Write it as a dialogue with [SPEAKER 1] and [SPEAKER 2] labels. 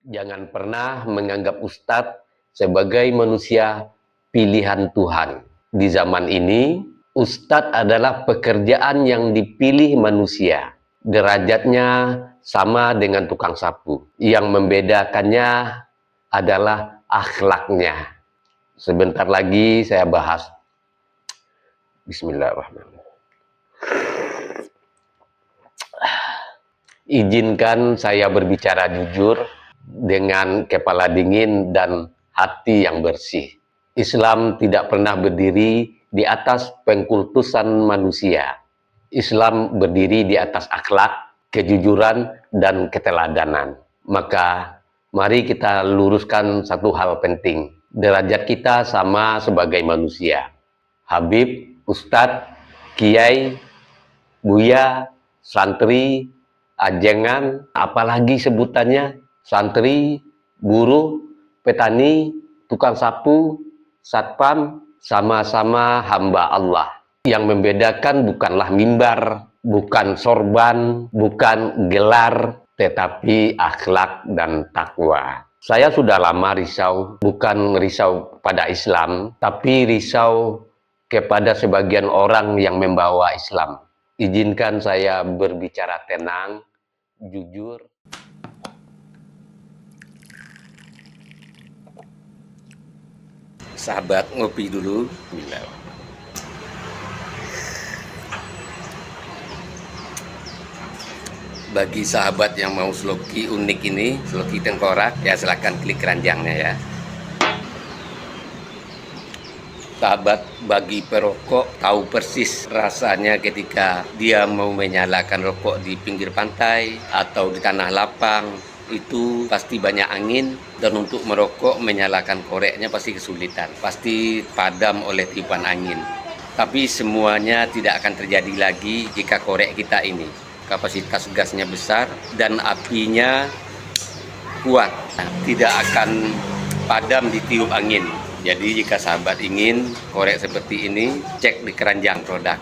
[SPEAKER 1] Jangan pernah menganggap ustadz sebagai manusia pilihan Tuhan. Di zaman ini, ustadz adalah pekerjaan yang dipilih manusia. Derajatnya sama dengan tukang sapu. Yang membedakannya adalah akhlaknya. Sebentar lagi saya bahas. Bismillahirrahmanirrahim. Izinkan saya berbicara jujur dengan kepala dingin dan hati yang bersih. Islam tidak pernah berdiri di atas pengkultusan manusia. Islam berdiri di atas akhlak, kejujuran, dan keteladanan. Maka mari kita luruskan satu hal penting. Derajat kita sama sebagai manusia. Habib, Ustadz, Kiai, Buya, santri, ajengan, apalagi sebutannya, santri, guru, petani, tukang sapu, satpam, sama-sama hamba Allah. Yang membedakan bukanlah mimbar, bukan sorban, bukan gelar, tetapi akhlak dan takwa. Saya sudah lama risau, bukan risau pada Islam, tapi risau kepada sebagian orang yang membawa Islam. Izinkan saya berbicara tenang, jujur.
[SPEAKER 2] Sahabat, ngopi dulu. Bagi sahabat yang mau sloki unik ini, sloki tengkorak, ya silahkan klik keranjangnya ya. Sahabat, bagi perokok tahu persis rasanya ketika dia mau menyalakan rokok di pinggir pantai atau di tanah lapang. Itu pasti banyak angin, dan untuk merokok menyalakan koreknya pasti kesulitan, pasti padam oleh tiupan angin. Tapi semuanya tidak akan terjadi lagi jika korek kita ini kapasitas gasnya besar dan apinya kuat, tidak akan padam ditiup angin. Jadi jika sahabat ingin korek seperti ini, cek di keranjang produk.